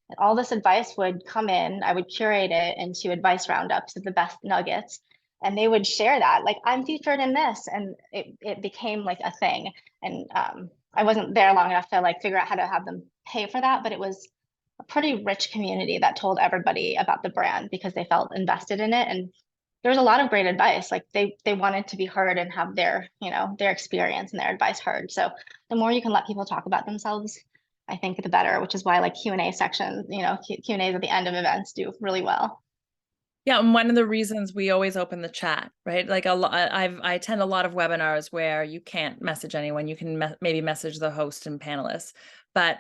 And all this advice would come in. I would curate it into advice roundups of the best nuggets, and they would share that. Like, I'm featured in this, and it became like a thing. And I wasn't there long enough to like figure out how to have them pay for that, but it was a pretty rich community that told everybody about the brand because they felt invested in it. And there was a lot of great advice. Like they wanted to be heard and have their, you know, their experience and their advice heard. So the more you can let people talk about themselves, I think the better, which is why like Q&A sections, you know, Q&As at the end of events do really well. Yeah, and one of the reasons we always open the chat, right? Like a lot, I attend a lot of webinars where you can't message anyone. You can maybe message the host and panelists, but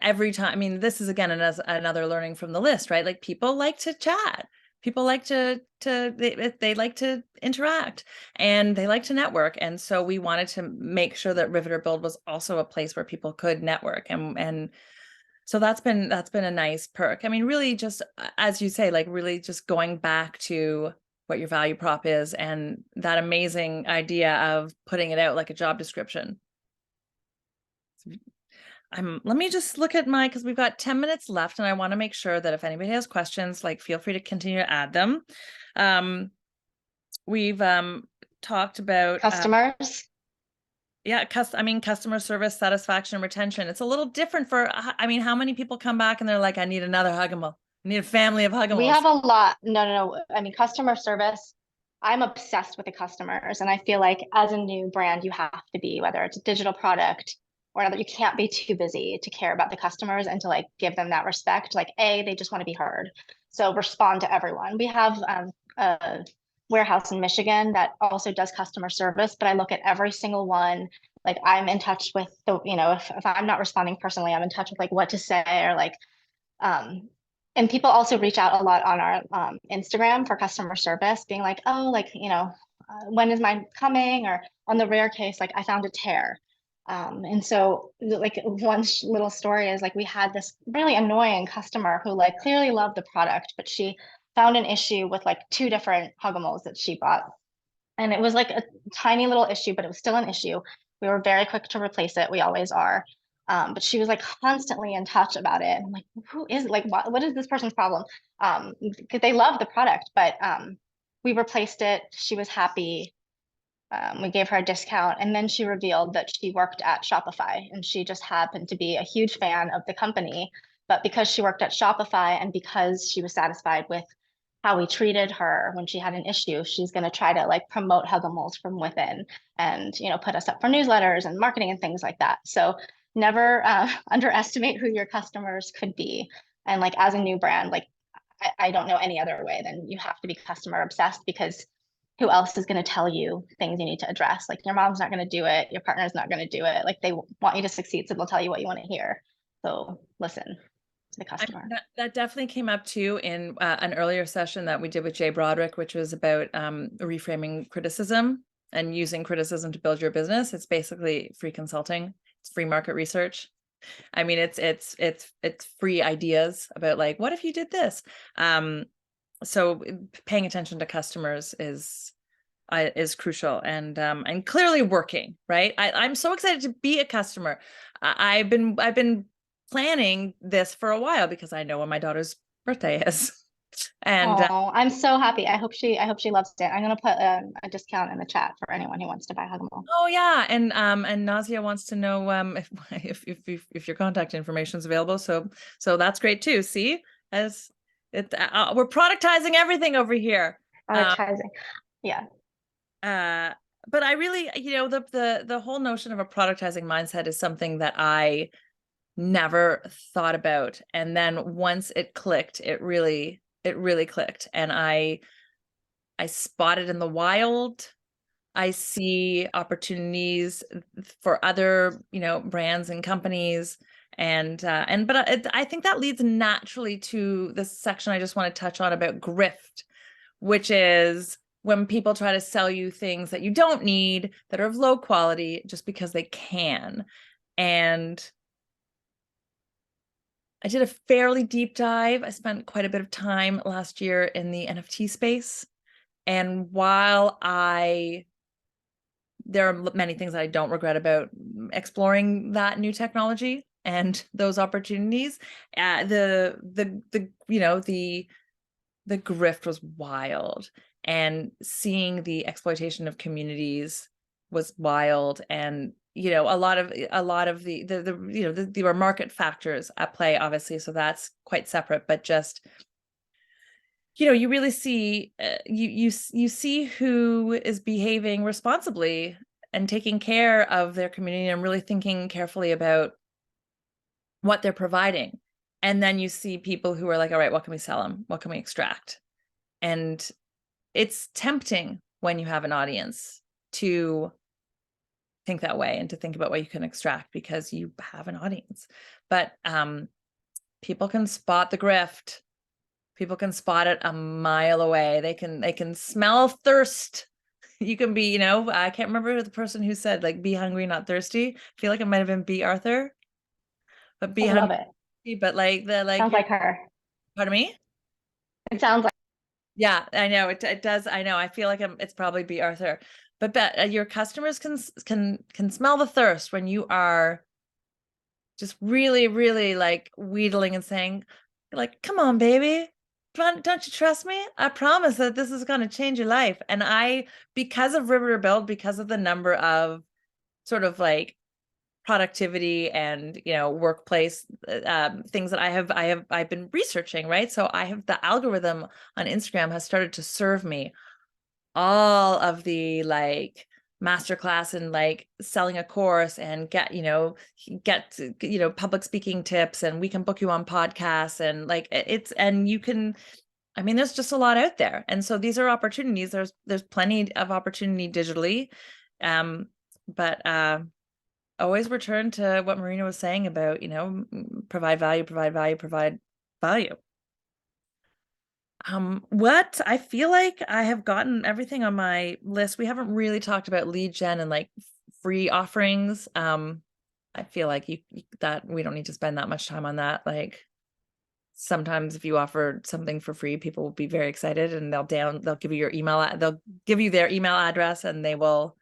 every time, I mean, this is again another learning from the list, right? Like people like to chat. People like they like to interact and they like to network. And so we wanted to make sure that Riveter Build was also a place where people could network and so that's been a nice perk. I mean, really just as you say, like really just going back to what your value prop is and that amazing idea of putting it out like a job description. Let me just look at because we've got 10 minutes left and I want to make sure that if anybody has questions, like feel free to continue to add them. We've talked about Customers. yeah, customer service, satisfaction, retention. It's a little different for, I mean, how many people come back and they're like, I need another Hugimal. I need a family of We Hugimals. have a lot. No. I mean, customer service. I'm obsessed with the customers. And I feel like as a new brand, you have to be, whether it's a digital product or another, you can't be too busy to care about the customers and to like give them that respect. Like, they just want to be heard. So respond to everyone. We have a warehouse in Michigan that also does customer service, but I look at every single one. Like I'm in touch with the, you know, if I'm not responding personally, I'm in touch with like what to say or like um, and people also reach out a lot on our Instagram for customer service, being like, oh, like, you know, when is mine coming? Or on the rare case, like I found a tear. And so like one little story is like we had this really annoying customer who like clearly loved the product, but she found an issue with like two different Hugimals that she bought. And it was like a tiny little issue, but it was still an issue. We were very quick to replace it. We always are. But she was like constantly in touch about it. I'm like, who is like, what is this person's problem? Because they love the product, but we replaced it. She was happy. We gave her a discount, and then she revealed that she worked at Shopify, and she just happened to be a huge fan of the company. But because she worked at Shopify, and because she was satisfied with how we treated her when she had an issue, she's going to try to like promote Hugimals from within, and you know, put us up for newsletters and marketing and things like that. So never underestimate who your customers could be. And like as a new brand, like I don't know any other way than you have to be customer obsessed because who else is going to tell you things you need to address? Like your mom's not going to do it, your partner's not going to do it. Like they want you to succeed, so they'll tell you what you want to hear. So listen to the customer. That definitely came up too in an earlier session that we did with Jay Broderick, which was about reframing criticism and using criticism to build your business. It's basically free consulting. It's free market research. I mean, it's free ideas about like, what if you did this? So paying attention to customers is crucial and clearly working, right? I'm so excited to be a customer. I've been planning this for a while because I know when my daughter's birthday is. And Oh, I'm so happy. I hope she loves it. I'm gonna put a discount in the chat for anyone who wants to buy Hugimals. oh yeah, and Nazia wants to know if your contact information is available. So that's great too. See, as it we're productizing everything over here. Advertising. Yeah. But I really, the whole notion of a productizing mindset is something that I never thought about. And then once it clicked, it really clicked. And I spot it in the wild. I see opportunities for other, brands and companies. But I think that leads naturally to the section I just want to touch on about grift, which is when people try to sell you things that you don't need, that are of low quality just because they can. And I did a fairly deep dive. I spent quite a bit of time last year in the NFT space. And while there are many things that I don't regret about exploring that new technology and those opportunities, the grift was wild, and seeing the exploitation of communities was wild. And a lot of there were market factors at play, obviously, so that's quite separate. But just you really see you see who is behaving responsibly and taking care of their community and really thinking carefully about what they're providing. And then you see people who are like, all right, what can we sell them? What can we extract? And it's tempting when you have an audience to think that way and to think about what you can extract because you have an audience. But people can spot the grift. People can spot it a mile away. They can smell thirst. You can be, I can't remember the person who said like, be hungry, not thirsty. I feel like it might have been B. Arthur, but be I love hungry, it. but like Sounds like her. pardon me? It sounds like Yeah, I know it does. I know. I feel like it's probably B. Arthur, but your customers can smell the thirst when you are just really, really like wheedling and saying, like, come on, baby. Don't you trust me? I promise that this is going to change your life. And because of Riveter Build, because of the number of sort of like productivity and workplace things that I've been researching, right? So the algorithm on Instagram has started to serve me all of the like masterclass and like selling a course and get public speaking tips, and we can book you on podcasts, and like you can, I mean, there's just a lot out there. And so these are opportunities. There's plenty of opportunity digitally. But always return to what Marina was saying about, provide value, provide value, provide value. What I feel like I have gotten everything on my list. We haven't really talked about lead gen and like free offerings. I feel like that we don't need to spend that much time on that. Like sometimes if you offer something for free, people will be very excited and they'll give you they'll give you their email address, and they will,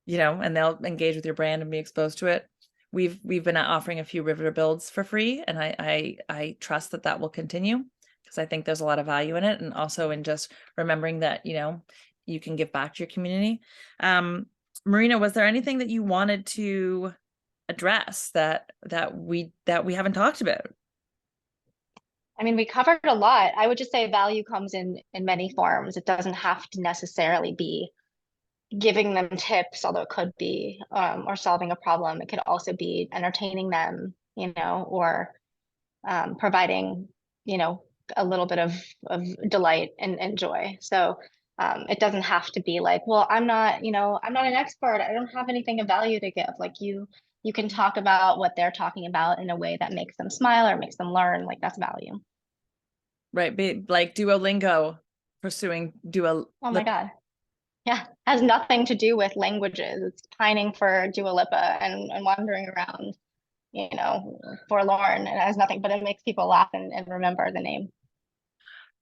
and they'll engage with your brand and be exposed to it. We've been offering a few Riveter builds for free, and I trust that will continue because I think there's a lot of value in it, and also in just remembering that you can give back to your community. Marina, was there anything that you wanted to address that we haven't talked about? I mean, we covered a lot. I would just say value comes in many forms. It doesn't have to necessarily be giving them tips, although it could be, or solving a problem. It could also be entertaining them, or providing, a little bit of delight and joy. So It doesn't have to be like, well, I'm not an expert. I don't have anything of value to give. Like you can talk about what they're talking about in a way that makes them smile or makes them learn. Like that's value. Right. Be like Duolingo, pursuing Duo. Oh my God. Yeah. Has nothing to do with languages. It's pining for Dua Lipa and wandering around, forlorn. It has nothing, but it makes people laugh and remember the name.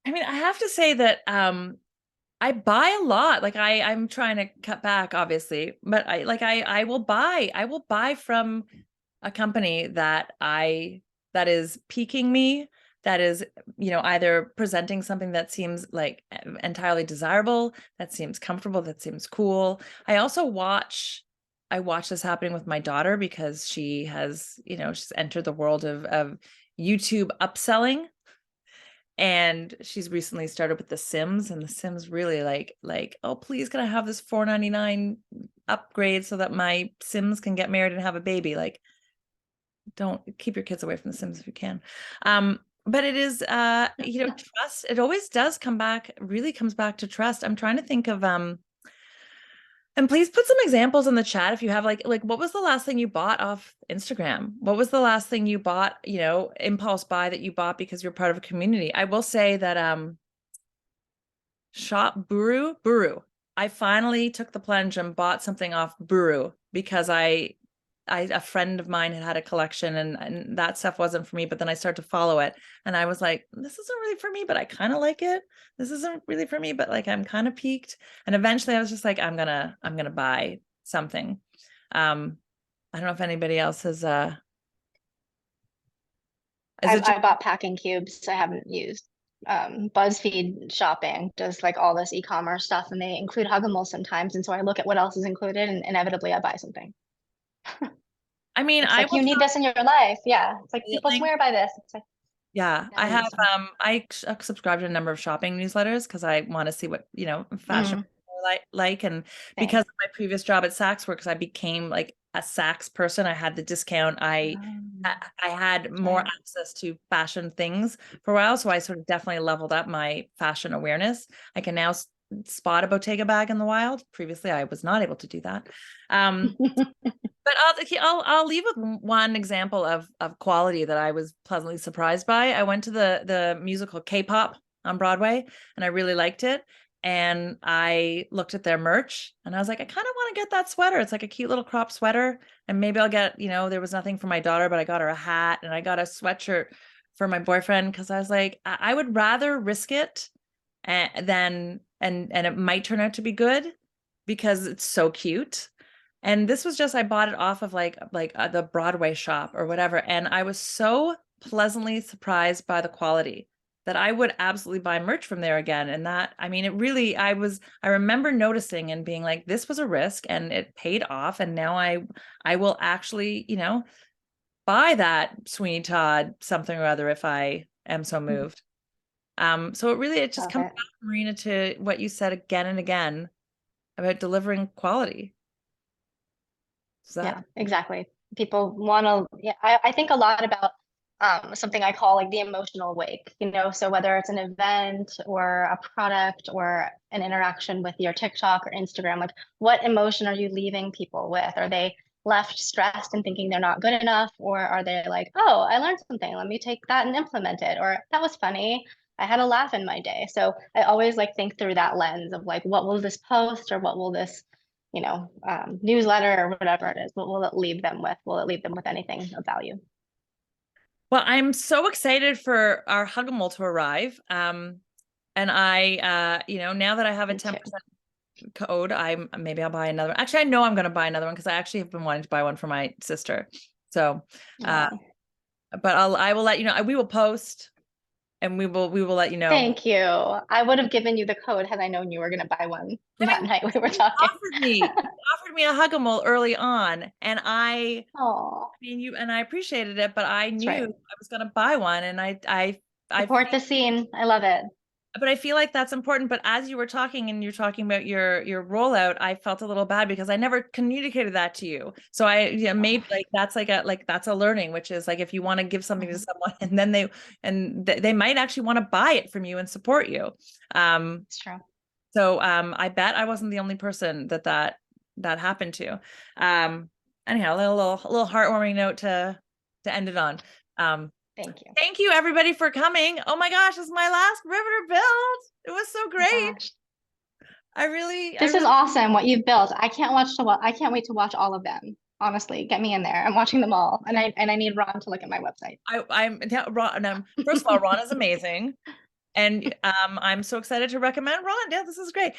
I mean, I have to say that I buy a lot. Like I'm trying to cut back, obviously, but I will buy from a company that is piquing me, that is, either presenting something that seems like entirely desirable, that seems comfortable, that seems cool. I watch this happening with my daughter because she has, she's entered the world of YouTube upselling, and she's recently started with The Sims, and The Sims really like, oh, please can I have this $4.99 upgrade so that my Sims can get married and have a baby? Like, don't keep your kids away from The Sims if you can. But it is trust. It always does really comes back to trust. I'm trying to think of and please put some examples in the chat if you have like what was the last thing you bought off Instagram? What was the last thing you bought, impulse buy that you bought because you're part of a community? I will say that shop Buru. I finally took the plunge and bought something off Buru because a friend of mine had a collection, and that stuff wasn't for me, but then I started to follow it and I was like, this isn't really for me, but I kind of like it. This isn't really for me, but like I'm kind of piqued. And eventually I was just like, I'm gonna buy something. I don't know if anybody else has I bought packing cubes I haven't used. BuzzFeed shopping does like all this e-commerce stuff and they include Hugimals sometimes. And so I look at what else is included and inevitably I buy something. I mean, It's I like will you need this in your life. Yeah. It's like people link. swear by this. It's like, Yeah, now I I have need some. I subscribe to a number of shopping newsletters because I want to see what, fashion Mm, like, and because same. of my previous job at Saks Works, I became like a Saks person. I had the discount. I had That's more right. access to fashion things for a while, so I sort of definitely leveled up my fashion awareness. I can now spot a Bottega bag in the wild. Previously, I was not able to do that. But I'll leave with one example of quality that I was pleasantly surprised by. I went to the musical K-pop on Broadway, and I really liked it. And I looked at their merch and I was like, I kind of want to get that sweater. It's like a cute little crop sweater. And maybe I'll get, there was nothing for my daughter, but I got her a hat and I got a sweatshirt for my boyfriend because I was like, I would rather risk it and it might turn out to be good because it's so cute. And this was just, I bought it off of like the Broadway shop or whatever, and I was so pleasantly surprised by the quality that I would absolutely buy merch from there again. And that, I mean, it really, I remember noticing and being like, this was a risk and it paid off, and now I will actually, buy that Sweeney Todd something or other if I am so moved. So it just Love comes it. back, Marina, to what you said again and again about delivering quality. Is that Yeah, exactly. People want to, yeah, I think a lot about something I call like the emotional wake, so whether it's an event or a product or an interaction with your TikTok or Instagram, like what emotion are you leaving people with? Are they left stressed and thinking they're not good enough? Or are they like, oh, I learned something, let me take that and implement it? Or that was funny, I had a laugh in my day. So I always like think through that lens of like, what will this post or what will this newsletter or whatever it is, what will it leave them with? Will it leave them with anything of value? Well, I'm so excited for our Huggimal to arrive. And now that I have a Me too. 10% code, maybe I'll buy another one. Actually, I know I'm going to buy another one because I actually have been wanting to buy one for my sister. So, uh, Oh, but I will let you know. We will post and we will let you know. thank you. I would have given you the code had I known you were going to buy one I that mean, night we were you talking. offered me a Huggimal early on, and Oh, I appreciated it, but I that's knew right. I was going to buy one, and I Support the scene. I love it. but I feel like that's important. But as you were talking and you're talking about your rollout, I felt a little bad because I never communicated that to you. So maybe Oh, like that's a learning, which is like if you want to give something to mhm. someone and then they might actually want to buy it from you and support you. It's true. So I bet I wasn't the only person that happened to. Anyhow, a little heartwarming note to end it on. Thank you. Thank you everybody for coming. Oh my gosh, this is my last Riveter build. It was so Oh my great. gosh. I really This is awesome what you've built. I can't wait to watch all of them. Honestly, get me in there. I'm watching them all, and I need Ron to look at my website. I'm yeah, Ron. First of all, Ron is amazing. And I'm so excited to recommend Ron. Yeah, this is great.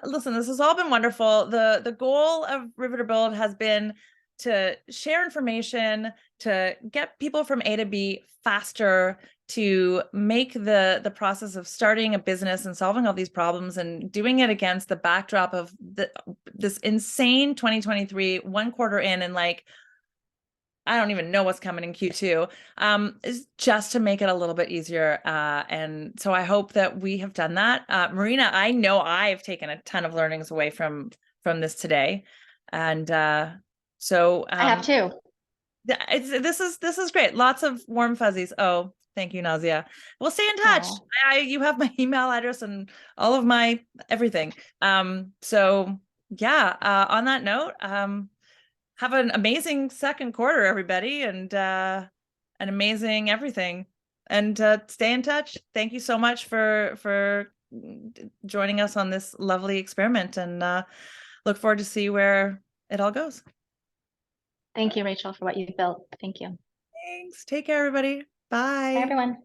Listen, this has all been wonderful. The goal of Riveter Build has been to share information, to get people from A to B faster, to make the process of starting a business and solving all these problems and doing it against the backdrop of this insane 2023, 1 quarter in, and like I don't even know what's coming in Q2, is just to make it a little bit easier. And so I hope that we have done that. Marina, I know I've taken a ton of learnings away from this today. And so I have too. this is great. Lots of warm fuzzies. Oh, thank you, Nazia. We'll stay in touch. Oh, You have my email address and all of my everything. So yeah, on that note, have an amazing second quarter, everybody, and an amazing everything. And stay in touch. Thank you so much for joining us on this lovely experiment, and look forward to see where it all goes. thank you, Rachel, for what you've built. Thank you. Thanks. Take care, everybody. Bye, Bye. everyone.